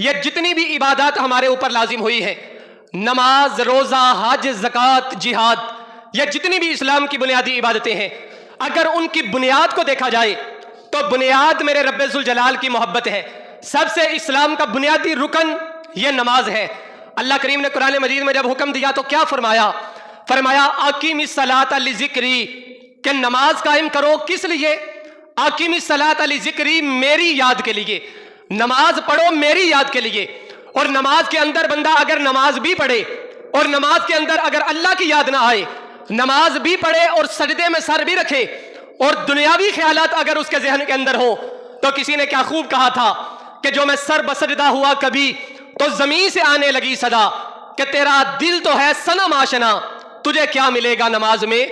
یہ جتنی بھی عبادات ہمارے اوپر لازم ہوئی ہیں، نماز، روزہ، حج، زکوٰۃ، جہاد، یہ جتنی بھی اسلام کی بنیادی عبادتیں ہیں، اگر ان کی بنیاد کو دیکھا جائے تو بنیاد میرے رب ذوالجلال کی محبت ہے۔ سب سے اسلام کا بنیادی رکن یہ نماز ہے۔ اللہ کریم نے قرآن مجید میں جب حکم دیا تو کیا فرمایا؟ فرمایا اقیم الصلاۃ لذکری، کہ نماز قائم کرو کس لیے؟ اقیم الصلاۃ لذکری، میری یاد کے لیے، نماز پڑھو میری یاد کے لیے۔ اور نماز کے اندر بندہ اگر نماز بھی پڑھے اور نماز کے اندر اگر اللہ کی یاد نہ آئے، نماز بھی پڑھے اور سجدے میں سر بھی رکھے اور دنیاوی خیالات اگر اس کے ذہن کے اندر ہو، تو کسی نے کیا خوب کہا تھا کہ جو میں سر بسجدہ ہوا کبھی تو زمین سے آنے لگی صدا، کہ تیرا دل تو ہے صنم آشنا، تجھے کیا ملے گا نماز میں۔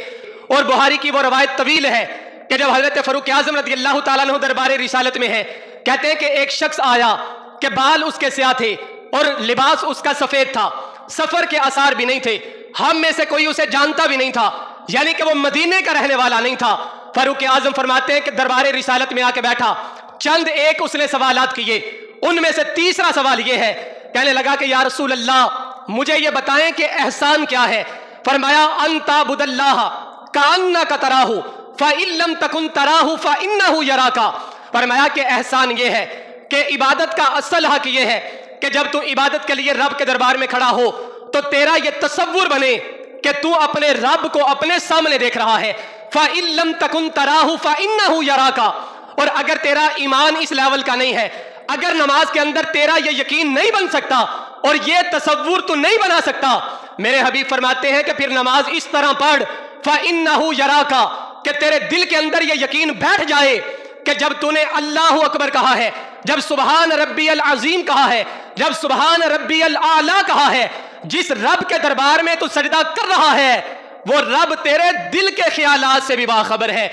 اور بخاری کی وہ روایت طویل ہے کہ جب حضرت فاروق اعظم رضی اللہ تعالیٰ عنہ دربار رسالت میں ہے، کہتے ہیں کہ ایک شخص آیا کہ بال اس کے سیاہ تھے اور لباس اس کا سفید تھا، سفر کے آثار بھی نہیں تھے، ہم میں سے کوئی اسے جانتا بھی نہیں تھا، یعنی کہ وہ مدینے کا رہنے والا نہیں تھا۔ فاروق اعظم فرماتے ہیں کہ دربار رسالت میں آ کے بیٹھا، چند ایک اس نے سوالات کیے، ان میں سے تیسرا سوال یہ ہے، کہنے لگا کہ یا رسول اللہ مجھے یہ بتائیں کہ احسان کیا ہے؟ فرمایا ان تعبد اللہ کأنک تراہ فإن لم تکن تراہ فإنہ یراک۔ فرمایا کہ احسان یہ ہے کہ عبادت کا اصل حق یہ ہے کہ جب تو عبادت کے لیے رب کے دربار میں کھڑا ہو تو تیرا یہ تصور بنے کہ تو اپنے رب کو اپنے سامنے دیکھ رہا ہے۔ فإن لم تکن تراہ فإنہ یراک۔ اور اگر تیرا ایمان اس لیول کا نہیں ہے، اگر نماز کے اندر تیرا یہ یقین نہیں بن سکتا اور یہ تصور تو نہیں بنا سکتا، میرے حبیب فرماتے ہیں کہ پھر نماز اس طرح پڑھ فإنہ یراک، کہ تیرے دل کے اندر یہ یقین بیٹھ جائے کہ جب تو نے اللہ اکبر کہا ہے، جب سبحان ربی العظیم کہا ہے، جب سبحان ربی الاعلیٰ کہا ہے، جس رب کے دربار میں تو سجدہ کر رہا ہے وہ رب تیرے دل کے خیالات سے بھی باخبر ہے۔